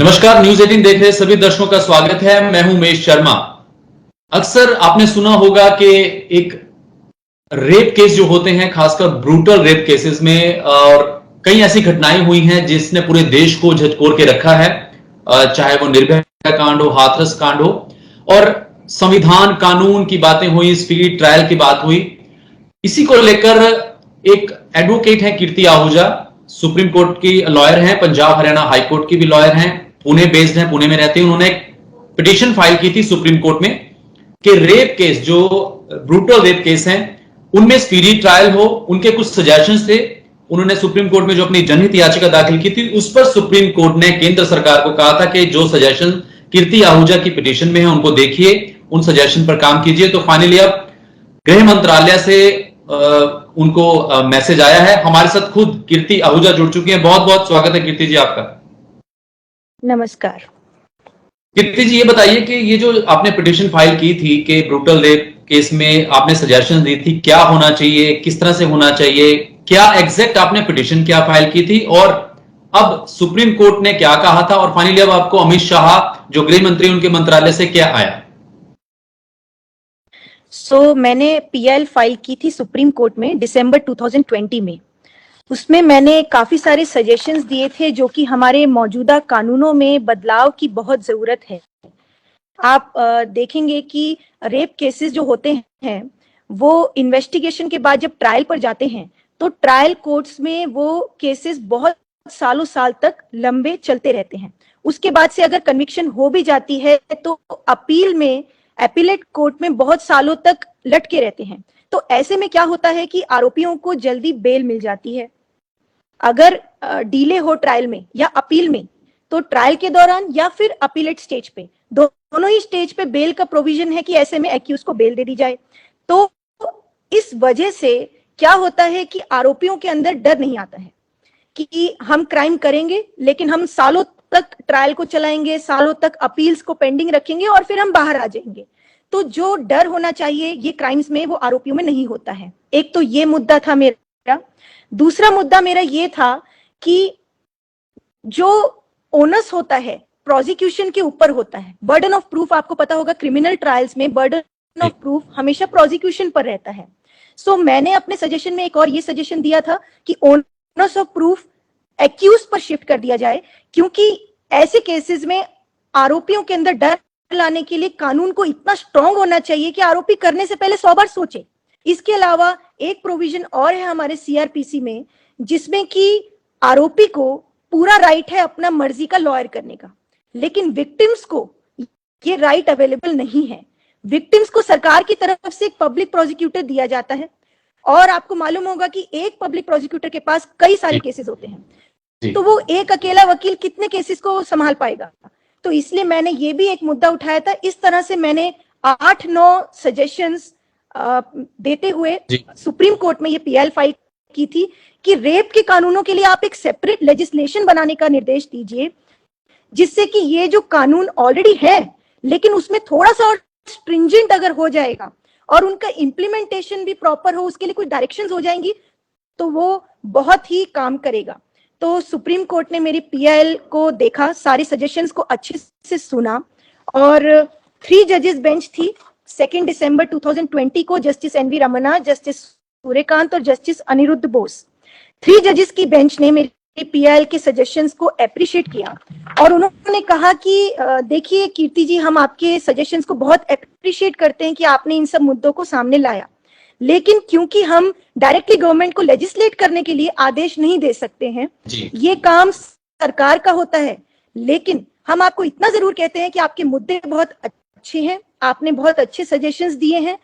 नमस्कार, न्यूज 18 देख रहे सभी दर्शकों का स्वागत है। मैं हूं उमेश शर्मा। अक्सर आपने सुना होगा कि एक रेप केस जो होते हैं, खासकर ब्रूटल रेप केसेस में, और कई ऐसी घटनाएं हुई हैं जिसने पूरे देश को झकझोर के रखा है, चाहे वो निर्भया कांड हो, हाथरस कांड हो, और संविधान कानून की बातें हुई, स्पीडी ट्रायल की बात हुई। इसी को लेकर एक एडवोकेट है कीर्ति आहूजा, सुप्रीम कोर्ट की लॉयर हैं, पंजाब हरियाणा हाई कोर्ट की भी लॉयर हैं, पुणे बेस्ड हैं, पुणे में रहते हैं। उन्होंने एक पिटीशन फाइल की थी सुप्रीम कोर्ट में कि रेप केस, जो ब्रूटल रेप केस हैं, उनमें स्पीडी ट्रायल हो। उनके कुछ सजेशंस थे। उन्होंने सुप्रीम कोर्ट में जो अपनी जनहित याचिका दाखिल की थी, उस पर सुप्रीम कोर्ट ने केंद्र सरकार को कहा था कि जो सजेशन कीर्ति आहूजा की पिटीशन में है उनको देखिए, उन सजेशन पर काम कीजिए। तो फाइनली अब गृह मंत्रालय से उनको मैसेज आया है। हमारे साथ खुद कीर्ति आहूजा जुड़ चुकी हैं। बहुत बहुत स्वागत है कीर्ति जी आपका। नमस्कार। कीर्ति जी, ये बताइए कि ये जो आपने पिटीशन फाइल की थी कि ब्रूटल रेप केस में आपने सजेशन दी थी, क्या होना चाहिए, किस तरह से होना चाहिए, क्या एग्जैक्ट आपने पिटीशन क्या फाइल की थी, और अब सुप्रीम कोर्ट ने क्या कहा था, और फाइनली अब आपको अमित शाह जो गृह मंत्री उनके मंत्रालय से क्या आया? मैंने पीएल फाइल की थी सुप्रीम कोर्ट में दिसंबर 2020 में। उसमें मैंने काफी सारे सजेशंस दिए थे जो कि हमारे मौजूदा कानूनों में बदलाव की बहुत जरूरत है। आप देखेंगे कि रेप केसेस जो होते हैं वो इन्वेस्टिगेशन के बाद जब ट्रायल पर जाते हैं तो ट्रायल कोर्ट्स में वो केसेस बहुत सालों साल तक लंबे चलते रहते हैं। उसके बाद से अगर कन्विक्शन हो भी जाती है तो अपील में एपीलेट कोर्ट में बहुत सालों तक लटके रहते हैं। तो ऐसे में क्या होता है कि आरोपियों को जल्दी बेल मिल जाती है। अगर डिले हो ट्रायल में या अपील में, तो ट्रायल के दौरान या फिर अपीलेट स्टेज पे, दोनों ही स्टेज पे बेल का प्रोविजन है कि ऐसे में एक्यूज को बेल दे दी जाए। तो इस वजह से क्या होता है कि आरोपियों के अंदर डर नहीं आता है कि हम क्राइम करेंगे, लेकिन हम सालों तक ट्रायल को चलाएंगे, सालों तक अपील्स को पेंडिंग रखेंगे और फिर हम बाहर आ जाएंगे। तो जो डर होना चाहिए ये क्राइम्स में, वो आरोपियों में नहीं होता है। एक तो ये मुद्दा था मेरा। दूसरा मुद्दा मेरा ये था कि जो ओनस होता है प्रोसिक्यूशन के ऊपर होता है। बर्डन ऑफ प्रूफ, आपको पता होगा क्रिमिनल ट्रायल्स में बर्डन ऑफ प्रूफ हमेशा प्रोसिक्यूशन पर रहता है। मैंने अपने सजेशन में एक और ये सजेशन दिया था कि ओनस ऑफ प्रूफ एक्यूज पर शिफ्ट कर दिया जाए, क्योंकि ऐसे केसेस में आरोपियों के अंदर डर लाने के लिए कानून को इतना स्ट्रांग होना चाहिए कि आरोपी करने से पहले 100 बार सोचे। इसके अलावा एक प्रोविजन और है हमारे सीआरपीसी में, जिसमें कि आरोपी को पूरा राइट है अपना मर्जी का लॉयर करने का, लेकिन विक्टिम्स को ये राइट अवेलेबल नहीं है। विक्टिम्स को सरकार की तरफ से एक पब्लिक प्रोसिक्यूटर दिया जाता है, और आपको मालूम होगा कि एक पब्लिक प्रोसिक्यूटर के पास कई सारे केसेस होते हैं, तो वो एक अकेला वकील कितने केसेस को संभाल पाएगा। तो इसलिए मैंने ये भी एक मुद्दा उठाया था। इस तरह से मैंने 8-9 सजेशंस देते हुए सुप्रीम कोर्ट में ये पीएल फाइल की थी कि रेप के कानूनों के लिए आप एक सेपरेट लेजिस्लेशन बनाने का निर्देश दीजिए, जिससे कि ये जो कानून ऑलरेडी है लेकिन उसमें थोड़ा सा और स्ट्रिंजेंट अगर हो जाएगा और उनका इंप्लीमेंटेशन भी प्रॉपर हो, उसके लिए कुछ डायरेक्शंस हो जाएंगी, तो वो बहुत ही काम करेगा। तो सुप्रीम कोर्ट ने मेरी पीएल को देखा, सारे सजेशंस को अच्छे से सुना, और 3 जजेस बेंच थी। 2 दिसंबर 2020 को justice NV Ramana, justice Suryakant और जस्टिस अनिरुद्ध बोस, 3 जजेस की बेंच ने मेरी पीएल के सजेशंस को अप्रिशिएट किया, और उन्होंने कहा कि देखिए कीर्ति जी, हम आपके सजेशंस को बहुत अप्रिशिएट करते हैं कि आपने इन सब मुद्दों को सामने लाया, लेकिन क्योंकि हम डायरेक्टली गवर्नमेंट को लेजिस्लेट करने के लिए आदेश नहीं दे सकते हैं, ये काम सरकार का होता है, लेकिन हम आपको इतना जरूर कहते हैं कि आपके मुद्दे बहुत अच्छे हैं, आपने बहुत अच्छे सजेशंस दिए हैं,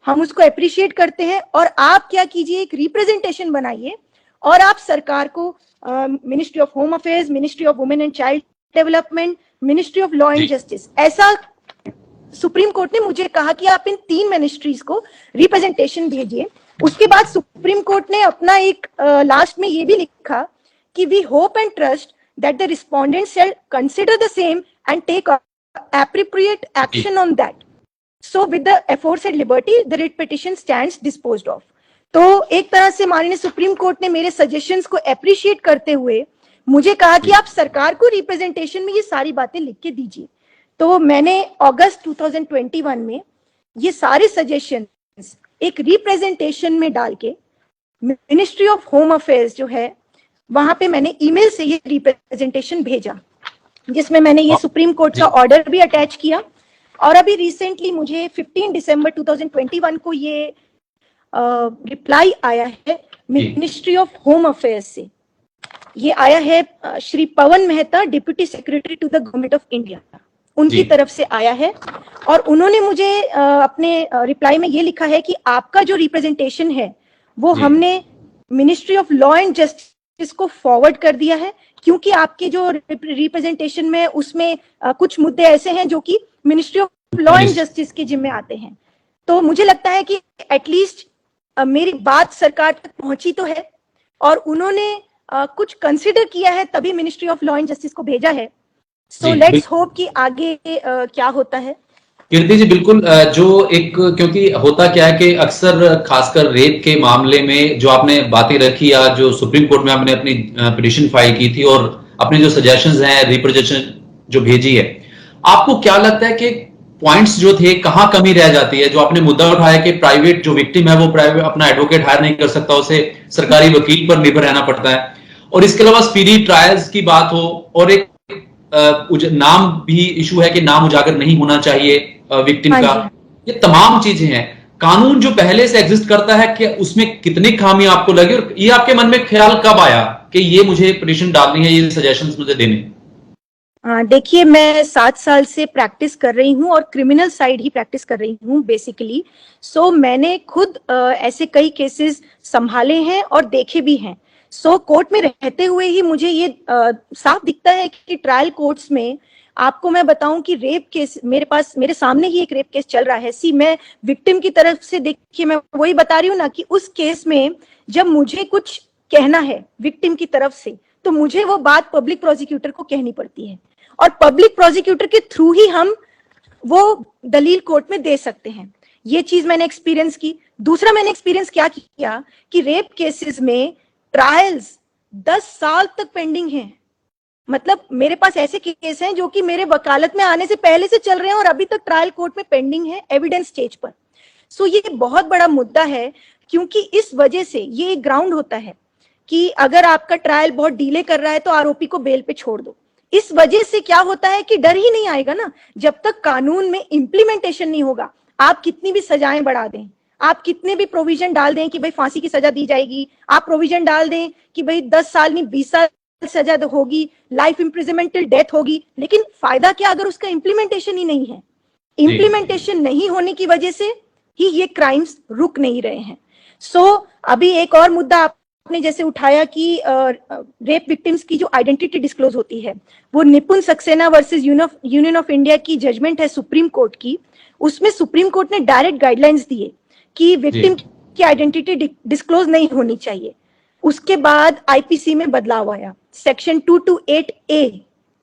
हम उसको अप्रिशिएट करते हैं। और आप क्या कीजिए, एक रिप्रेजेंटेशन बनाइए और आप सरकार को ministry of home affairs, ministry of women and child development, ministry of law and justice, ऐसा सुप्रीम कोर्ट ने मुझे कहा कि आप इन 3 मिनिस्ट्रीज को रिप्रेजेंटेशन भेजिए। उसके बाद सुप्रीम कोर्ट ने अपना एक लास्ट में ये भी लिखा कि we hope and trust that the respondent shall consider the same and take appropriate action on that. So with the aforesaid liberty, the writ petition stands disposed of. तो एक तरह से माननीय सुप्रीम कोर्ट ने मेरे सजेशंस को appreciate करते हुए मुझे कहा कि आप सरकार को रिप्रेजेंटेशन में ये सारी बातें लिख के दीजिए। तो मैंने अगस्त 2021 में ये सारे सजेशंस एक रिप्रेजेंटेशन में डाल के मिनिस्ट्री ऑफ होम अफेयर्स जो है वहां पे मैंने ईमेल से ये रिप्रेजेंटेशन भेजा, जिसमें मैंने ये सुप्रीम कोर्ट का ऑर्डर भी अटैच किया। और अभी रिसेंटली मुझे 15 दिसंबर 2021 को ये रिप्लाई आया है मिनिस्ट्री ऑफ होम अफेयर्स से। ये आया है Shri Pawan Mehta, deputy secretary to the government of India, उनकी तरफ से आया है। और उन्होंने मुझे अपने रिप्लाई में ये लिखा है कि आपका जो रिप्रेजेंटेशन है वो हमने ministry of law and justice को फॉरवर्ड कर दिया है, क्योंकि आपके जो रिप्रेजेंटेशन में उसमें कुछ मुद्दे ऐसे हैं जो कि ministry of law and justice के जिम्मे आते हैं। तो मुझे लगता है कि एटलीस्ट मेरी बात सरकार तक पहुंची तो है और उन्होंने कुछ कंसिडर किया है, तभी ministry of law and justice को भेजा है। सो लेट्स होप कि आगे क्या होता है। कीर्ति जी, बिल्कुल। जो एक, क्योंकि होता क्या है कि अक्सर खासकर रेप के मामले में जो आपने बातें रखी या जो सुप्रीम कोर्ट में आपने अपनी पिटीशन फाइल की थी और अपने जो सजेशंस हैं, रिप्रेजेंटेशन जो भेजी है, आपको क्या लगता है कि पॉइंट्स जो थे कहां कमी रह जाती है? जो आपने मुद्दा उठाया कि प्राइवेट जो विक्टिम है वो प्राइवेट अपना एडवोकेट हायर नहीं कर सकता, उसे सरकारी वकील पर निर्भर रहना पड़ता है, और इसके अलावा स्पीडी ट्रायल्स की बात हो, और एक नाम भी इशू है कि नाम उजागर नहीं होना चाहिए विक्टिम का। ये तमाम चीजें हैं। कानून जो पहले से एग्जिस्ट करता है कि उसमें कितनी खामियां आपको लगी, और ये आपके मन में ख्याल कब आया कि ये मुझे पिटीशन डालनी है, ये सजेशंस मुझे देने? देखिए, मैं 7 साल से प्रैक्टिस कर रही हूँ और क्रिमिनल साइड ही प्रैक्टिस कर रही हूँ बेसिकली। सो मैंने खुद ऐसे कई केसेस संभाले हैं और देखे भी हैं। सो कोर्ट में रहते हुए ही मुझे ये साफ दिखता है कि ट्रायल कोर्ट्स में, आपको मैं बताऊं कि रेप केस मेरे सामने ही एक रेप केस चल रहा है। मैं विक्टिम की तरफ से, देखिए मैं वही बता रही हूँ ना कि उस केस में जब मुझे कुछ कहना है विक्टिम की तरफ से, तो मुझे वो बात पब्लिक प्रोसिक्यूटर को कहनी पड़ती है, और पब्लिक प्रोसिक्यूटर के थ्रू ही हम वो दलील कोर्ट में दे सकते हैं। ये चीज मैंने एक्सपीरियंस की। दूसरा मैंने एक्सपीरियंस क्या किया कि रेप केसेस में ट्रायल्स 10 साल तक पेंडिंग हैं। मतलब मेरे पास ऐसे केस हैं जो कि मेरे वकालत में आने से पहले से चल रहे हैं और अभी तक ट्रायल कोर्ट में पेंडिंग है एविडेंस स्टेज पर। सो ये बहुत बड़ा मुद्दा है, क्योंकि इस वजह से ये एक ग्राउंड होता है कि अगर आपका ट्रायल बहुत डिले कर रहा है तो आरोपी को बेल पे छोड़ दो। इस वजह से क्या होता है कि डर ही नहीं आएगा ना, जब तक कानून में इम्प्लीमेंटेशन नहीं होगा। आप कितनी भी सजाएं बढ़ा दें, आप कितने भी प्रोविजन डाल दें कि भाई फांसी की सजा दी जाएगी, आप प्रोविजन डाल दें कि भाई 10 साल नहीं 20 साल सजा होगी, लाइफ इम्प्रिजनमेंट टिल डेथ होगी, लेकिन फायदा क्या अगर उसका इम्प्लीमेंटेशन ही नहीं है। इम्प्लीमेंटेशन नहीं होने की वजह से ही ये क्राइम्स रुक नहीं रहे हैं। सो अभी एक और मुद्दा आपने जैसे उठाया कि रेप विक्टिम्स की जो आइडेंटिटी डिस्क्लोज होती है, वो निपुण Saxena versus union of India की जजमेंट है सुप्रीम कोर्ट की। उसमें सुप्रीम कोर्ट ने डायरेक्ट गाइडलाइंस दिए कि विक्टिम की आइडेंटिटी डिस्क्लोज नहीं होनी चाहिए। उसके बाद आईपीसी में बदलाव आया, सेक्शन 228A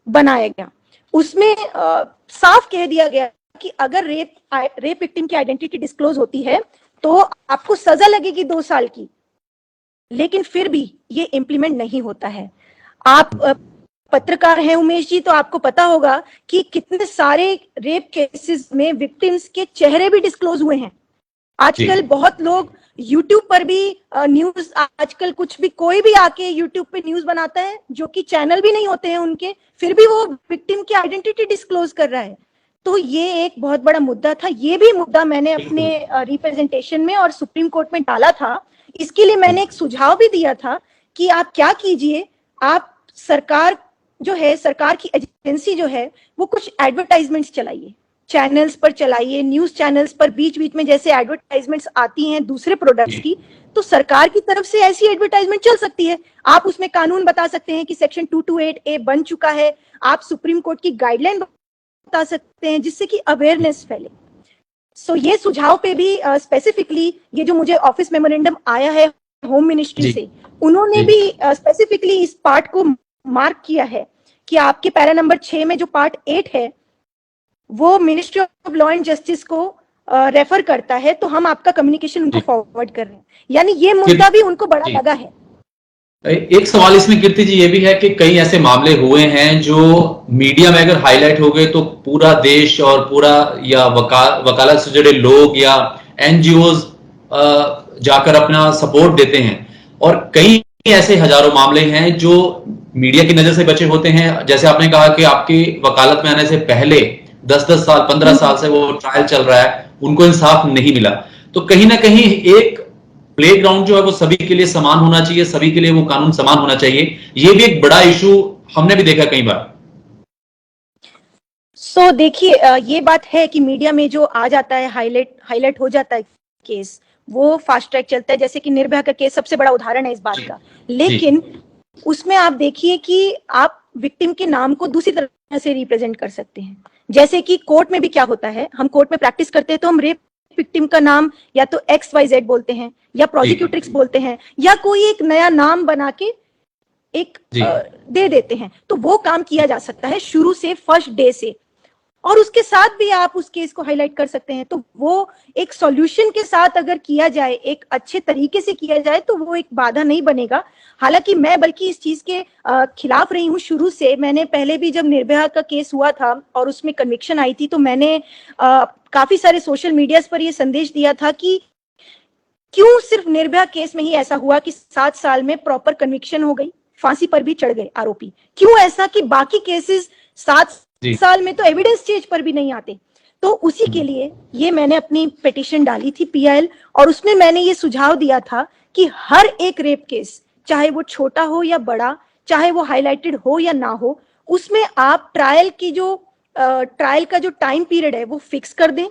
बनाया गया। उसमें साफ कह दिया गया कि अगर रेप विक्टिम की आइडेंटिटी डिस्क्लोज होती है तो आपको सजा लगेगी 2 साल की, लेकिन फिर भी ये इम्प्लीमेंट नहीं होता है। आप पत्रकार हैं उमेश जी, तो आपको पता होगा कि कितने सारे रेप केसेस में विक्टिम्स के चेहरे भी डिस्क्लोज हुए हैं। आजकल बहुत लोग यूट्यूब पर भी न्यूज, आजकल कुछ भी कोई भी आके यूट्यूब पे न्यूज बनाता है जो कि चैनल भी नहीं होते हैं उनके, फिर भी वो विक्टिम की आइडेंटिटी डिस्क्लोज कर रहा है। तो ये एक बहुत बड़ा मुद्दा था। ये भी मुद्दा मैंने अपने रिप्रेजेंटेशन में और सुप्रीम कोर्ट में डाला था। इसके लिए मैंने एक सुझाव भी दिया था कि आप क्या कीजिए, आप सरकार जो है, सरकार की एजेंसी जो है, वो कुछ एडवर्टाइजमेंट्स चलाइए, चैनल्स पर चलाइए, न्यूज चैनल्स पर बीच बीच में जैसे एडवर्टाइजमेंट्स आती हैं दूसरे प्रोडक्ट्स की, तो सरकार की तरफ से ऐसी एडवर्टाइजमेंट चल सकती है। आप उसमें कानून बता सकते हैं कि सेक्शन 228A बन चुका है, आप सुप्रीम कोर्ट की गाइडलाइन बता सकते हैं, जिससे कि अवेयरनेस फैले। सो ये सुझाव पे भी स्पेसिफिकली ये जो मुझे ऑफिस मेमोरेंडम आया है होम मिनिस्ट्री से, उन्होंने भी स्पेसिफिकली इस पार्ट को मार्क किया है कि आपके पैरा नंबर 6 में जो पार्ट 8 है वो ministry of law and justice को रेफर करता है, तो हम आपका कम्युनिकेशन उनको फॉरवर्ड कर रहे हैं। यानी ये मुद्दा भी उनको बड़ा लगा है। एक सवाल इसमें कीर्ति जी ये भी है कि कई ऐसे मामले हुए हैं जो मीडिया में अगर हाईलाइट हो गए तो पूरा देश और पूरा या वकालत से जुड़े लोग या एनजीओज जाकर अपना सपोर्ट देते हैं, और कई ऐसे हजारों मामले हैं जो मीडिया की नजर से बचे होते हैं। जैसे आपने कहा कि आपकी वकालत में आने से पहले 10-10 साल 15 साल से वो ट्रायल चल रहा है, उनको इंसाफ नहीं मिला। तो कहीं ना कहीं एक प्लेग्राउंड जो है वो सभी के लिए समान होना चाहिए, सभी के लिए वो कानून समान होना चाहिए, ये भी एक बड़ा इशू हमने भी देखा कई बार। देखिए, ये बात है कि मीडिया में जो आ जाता है, हाईलाइट हो जाता है केस, वो फास्ट ट्रैक चलता है। जैसे कि निर्भया का केस सबसे बड़ा उदाहरण है इस बात का। लेकिन उसमें आप देखिए कि आप विक्टिम के नाम को दूसरी तरह से रिप्रेजेंट कर सकते हैं। जैसे कि कोर्ट में भी क्या होता है, हम कोर्ट में प्रैक्टिस करते हैं तो हम रेप विक्टिम का नाम या तो XYZ बोलते हैं या प्रोसिक्यूट्रिक्स बोलते हैं या कोई एक नया नाम बना के एक दे देते हैं। तो वो काम किया जा सकता है शुरू से, फर्स्ट डे से, और उसके साथ भी आप उस केस को हाईलाइट कर सकते हैं। तो वो एक सॉल्यूशन के साथ अगर किया जाए, एक अच्छे तरीके से किया जाए, तो वो एक बाधा नहीं बनेगा। हालांकि मैं बल्कि इस चीज के खिलाफ रही हूँ शुरू से। मैंने पहले भी जब निर्भया का केस हुआ था और उसमें कन्विक्शन आई थी, तो मैंने काफी सारे सोशल मीडिया पर ये संदेश दिया था कि क्यों सिर्फ निर्भया केस में ही ऐसा हुआ कि 7 साल में प्रॉपर कन्विक्शन हो गई, फांसी पर भी चढ़ गए आरोपी। क्यों ऐसा कि बाकी केसेस 7 साल में तो एविडेंस स्टेज पर भी नहीं आते। तो उसी के लिए ये मैंने अपनी पिटीशन डाली थी PIL, और उसमें मैंने ये सुझाव दिया था कि हर एक रेप केस, चाहे वो छोटा हो या बड़ा, चाहे वो हाईलाइटेड हो या ना हो, उसमें आप ट्रायल का जो टाइम पीरियड है वो फिक्स कर दें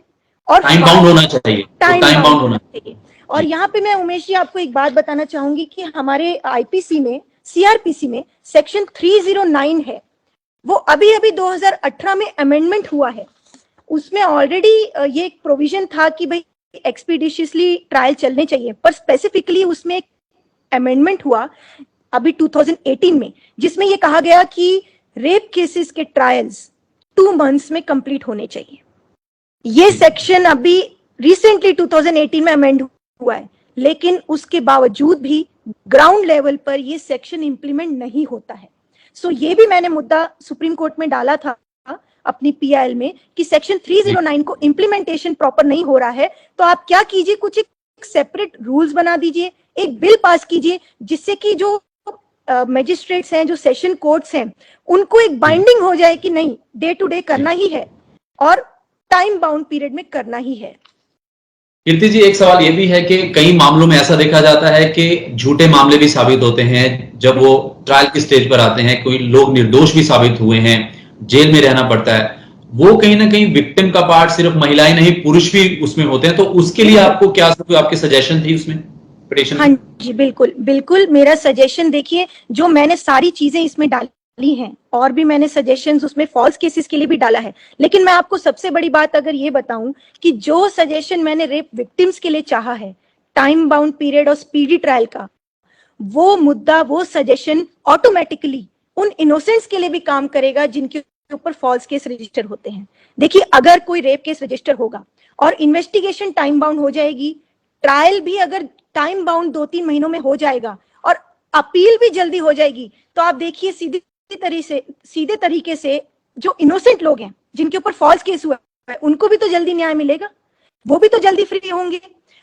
और टाइम बाउंड होना चाहिए। टाइम बाउंड होना चाहिए। और यहाँ पे मैं उमेश जी आपको एक बात बताना चाहूंगी कि हमारे IPC में, CRPC में सेक्शन 309 है, वो अभी 2018 में अमेंडमेंट हुआ है। उसमें ऑलरेडी ये एक प्रोविजन था कि भाई एक्सपीडिशियसली ट्रायल चलने चाहिए, पर स्पेसिफिकली उसमें एक अमेंडमेंट हुआ अभी 2018 में, जिसमें ये कहा गया कि रेप केसेस के ट्रायल्स 2 मंथ्स में कंप्लीट होने चाहिए। ये सेक्शन अभी रिसेंटली 2018 में अमेंड हुआ है, लेकिन उसके बावजूद भी ग्राउंड लेवल पर ये सेक्शन इंप्लीमेंट नहीं होता है। सो ये भी मैंने मुद्दा सुप्रीम कोर्ट में डाला था अपनी PIL में कि सेक्शन 309 को इंप्लीमेंटेशन प्रॉपर नहीं हो रहा है। तो आप क्या कीजिए, कुछ एक सेपरेट रूल्स बना दीजिए, एक बिल पास कीजिए, जिससे कि जो मजिस्ट्रेट्स हैं, जो सेशन कोर्ट्स हैं, उनको एक बाइंडिंग हो जाए कि नहीं, डे टू डे करना ही है और टाइम बाउंड पीरियड में करना ही है। कीर्ति जी, एक सवाल ये भी है कि कई मामलों में ऐसा देखा जाता है कि झूठे मामले भी साबित होते हैं जब वो ट्रायल की स्टेज पर आते हैं। कोई लोग निर्दोष भी साबित हुए हैं, जेल में रहना पड़ता है। वो कहीं ना कहीं विक्टिम का पार्ट सिर्फ महिलाएं नहीं, पुरुष भी उसमें होते हैं। तो उसके लिए आपको क्या आपकी सजेशन थी उसमें पिटीशन? हाँ जी, बिल्कुल मेरा सजेशन देखिए, जो मैंने सारी चीजें इसमें डाली हैं, और भी मैंने सजेशंस उसमें फॉल्स केसेस के लिए भी डाला है। लेकिन मैं आपको सबसे बड़ी बात अगर ये बताऊं कि जो सजेशन मैंने रेप विक्टिम्स के लिए चाहा है, टाइम बाउंड पीरियड और स्पीडी ट्रायल का, वो मुद्दा, वो सजेशन ऑटोमेटिकली उन इनोसेंट्स के लिए भी काम करेगा जिनके ऊपर फॉल्स केस रजिस्टर होते हैं। देखिए, अगर कोई रेप केस रजिस्टर होगा और इन्वेस्टिगेशन टाइम बाउंड हो जाएगी, ट्रायल भी अगर टाइम बाउंड 2-3 महीनों में हो जाएगा और अपील भी जल्दी हो जाएगी, तो आप देखिए सीधे तरीके से जो इनोसेंट लोग हैं, जिनके ऊपर फॉल्स केस हुआ है, उनको भी तो जल्दी न्याय मिलेगा, वो भी तो जल्दी फ्री होंगे।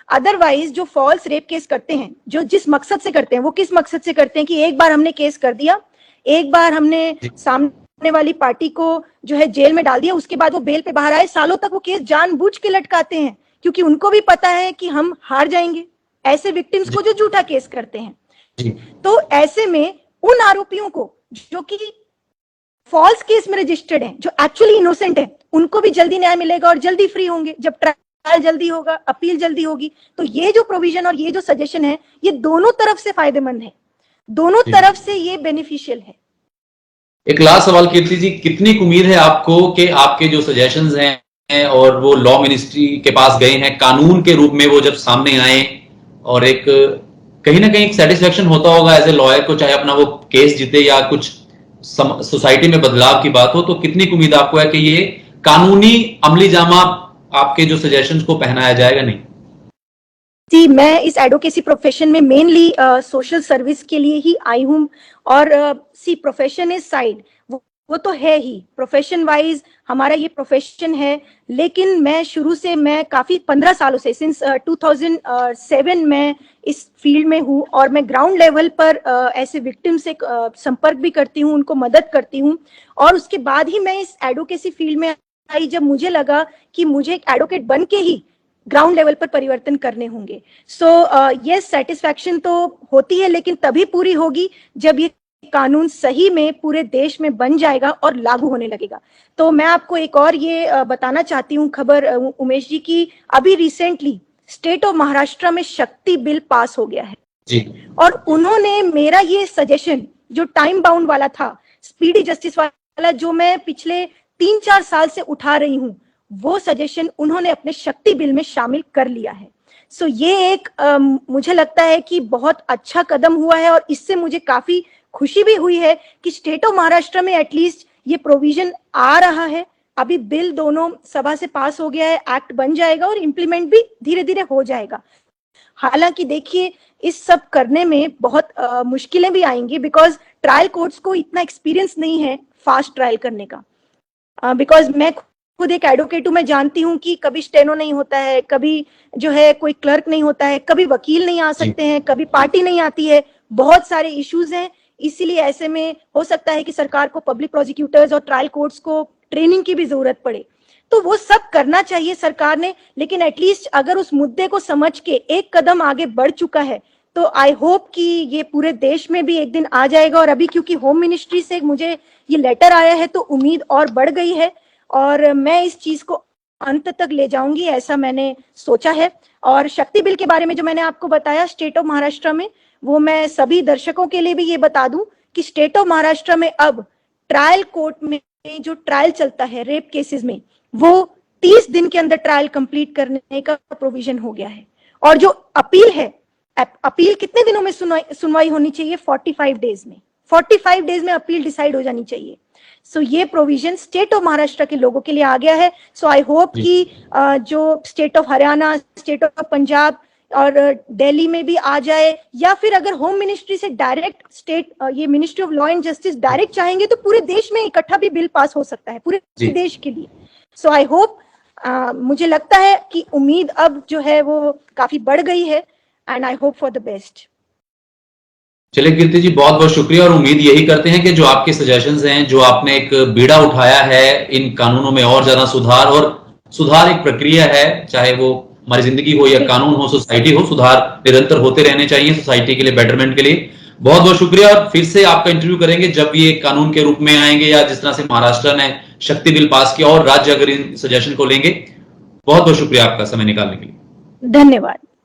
अदरवाइज जो फॉल्स रेप केस करते हैं, जो जिस मकसद से करते हैं, वो किस मकसद से करते हैं कि एक बार हमने केस कर दिया, एक बार हमने सामने वाली पार्टी को जो है जेल में डाल दिया, उसके बाद वो बेल पे बाहर आए, सालों तक वो केस जानबूझ के लटकाते हैं, क्योंकि उनको भी पता है कि हम हार जाएंगे, ऐसे विक्टिम्स को जो झूठा केस करते हैं। तो ऐसे में उन आरोपियों को जो कि फॉल्स केस में रजिस्टर्ड हैं, जो एक्चुअली इनोसेंट हैं, उनको भी जल्दी न्याय मिलेगा और जल्दी फ्री होंगे। जब ट्रायल जल्दी होगा, अपील जल्दी होगी, तो ये जो प्रोविजन और ये जो सजेशन है, ये दोनों तरफ से फायदेमंद है, दोनों तरफ से ये बेनिफिशियल है। एक लास्ट सवाल कीर्ति जी, कितनी उम्मीद है आपको कि आपके जो सजेशंस हैं और वो लॉ मिनिस्ट्री के पास गए हैं कानून के रूप में, वो जब सामने आए और एक कहीं ना कहीं एक सेटिस्फेक्शन होता होगा एज ए लॉयर को, चाहे अपना वो केस जीते या कुछ सोसाइटी में बदलाव की बात हो, तो कितनी उम्मीद आपको है कि ये कानूनी अमली जामा आपके जो सजेशंस को पहनाया जाएगा? नहीं जी, मैं इस एडवोकेसी प्रोफेशन में मेनली सोशल सर्विस के लिए ही आई हूँ। और सी प्रोफेशन इज साइड, वो तो है ही, प्रोफेशन वाइज हमारा ये प्रोफेशन है। लेकिन मैं शुरू से, मैं काफी 15 सालों से, सिंस 2007 में इस फील्ड में हूँ। और मैं ग्राउंड लेवल पर ऐसे विक्टिम से संपर्क भी करती हूँ, उनको मदद करती हूँ। और उसके बाद ही मैं इस एडवोकेसी फील्ड में आई, जब मुझे लगा कि मुझे एक एडवोकेट बन के ही ग्राउंड लेवल पर परिवर्तन करने होंगे। सो यस, सेटिस्फैक्शन तो होती है, लेकिन तभी पूरी होगी जब ये कानून सही में पूरे देश में बन जाएगा और लागू होने लगेगा। तो मैं आपको एक और ये बताना चाहती हूँ खबर, उमेश जी, की अभी रिसेंटली स्टेट ऑफ महाराष्ट्र में शक्ति बिल पास हो गया है जी। और उन्होंने मेरा ये सजेशन, जो टाइम बाउंड वाला था, स्पीडी जस्टिस वाला, जो मैं पिछले 3-4 साल से उठा रही हूँ, वो सजेशन उन्होंने अपने शक्ति बिल में शामिल कर लिया है। सो ये एक मुझे लगता है कि बहुत अच्छा कदम हुआ है। और इससे मुझे काफी खुशी भी हुई है कि स्टेट ऑफ महाराष्ट्र में एटलीस्ट ये प्रोविजन आ रहा है। अभी बिल दोनों सभा से पास हो गया है, एक्ट बन जाएगा और इम्प्लीमेंट भी धीरे धीरे हो जाएगा। हालांकि देखिए, इस सब करने में बहुत मुश्किलें भी आएंगी, बिकॉज ट्रायल कोर्ट्स को इतना एक्सपीरियंस नहीं है फास्ट ट्रायल करने का। बिकॉज मैं खुद एक एडवोकेट हूँ, मैं जानती हूँ कि कभी स्टेनो नहीं होता है, कभी जो है कोई क्लर्क नहीं होता है, कभी वकील नहीं आ सकते हैं, कभी पार्टी नहीं आती है, बहुत सारे इश्यूज हैं। इसीलिए ऐसे में हो सकता है कि सरकार को पब्लिक प्रोसिक्यूटर्स और ट्रायल कोर्ट्स को ट्रेनिंग की भी जरूरत पड़े। तो वो सब करना चाहिए सरकार ने। लेकिन एटलीस्ट अगर उस मुद्दे को समझ के एक कदम आगे बढ़ चुका है, तो आई होप कि ये पूरे देश में भी एक दिन आ जाएगा। और अभी क्योंकि होम मिनिस्ट्री से मुझे ये लेटर आया है, तो उम्मीद और बढ़ गई है और मैं इस चीज को अंत तक ले जाऊंगी, ऐसा मैंने सोचा है। और शक्ति बिल के बारे में जो मैंने आपको बताया स्टेट ऑफ महाराष्ट्र में, वो मैं सभी दर्शकों के लिए भी ये बता दूं कि स्टेट ऑफ महाराष्ट्र में अब ट्रायल कोर्ट में जो ट्रायल चलता है रेप केसेस में, वो 30 दिन के अंदर ट्रायल कंप्लीट करने का प्रोविजन हो गया है। और जो अपील है, अपील कितने दिनों में सुनवाई होनी चाहिए? 45 डेज में। 45 डेज में अपील डिसाइड हो जानी चाहिए। सो ये प्रोविजन स्टेट ऑफ महाराष्ट्र के लोगों के लिए आ गया है। सो आई होप कि जो state of Haryana, state of Punjab और दिल्ली में भी आ जाए, या फिर अगर होम मिनिस्ट्री से डायरेक्ट स्टेट, ये ministry of law and justice direct चाहेंगे, तो पूरे देश में इकट्ठा भी बिल पास हो सकता है, पूरे देश के लिए। सो आई होप, मुझे लगता है कि उम्मीद अब जो है वो काफी बढ़ गई है and I hope for the best. चलिए कीर्ति जी, बहुत बहुत शुक्रिया। और उम्मीद यही करते हैं कि जो आपके सजेशंस हैं, जो आपने एक बीड़ा उठाया है इन कानूनों में और ज्यादा सुधार, और सुधार एक प्रक्रिया है, चाहे वो हमारी जिंदगी हो या कानून हो, सोसाइटी हो, सुधार निरंतर होते रहने चाहिए सोसाइटी के लिए, बेटरमेंट के लिए। बहुत बहुत शुक्रिया। और फिर से आपका इंटरव्यू करेंगे जब ये कानून के रूप में आएंगे, या जिस तरह से महाराष्ट्र ने शक्ति बिल पास किया और राज्य अगर इन सजेशन को लेंगे। बहुत बहुत शुक्रिया आपका समय निकालने के लिए। धन्यवाद।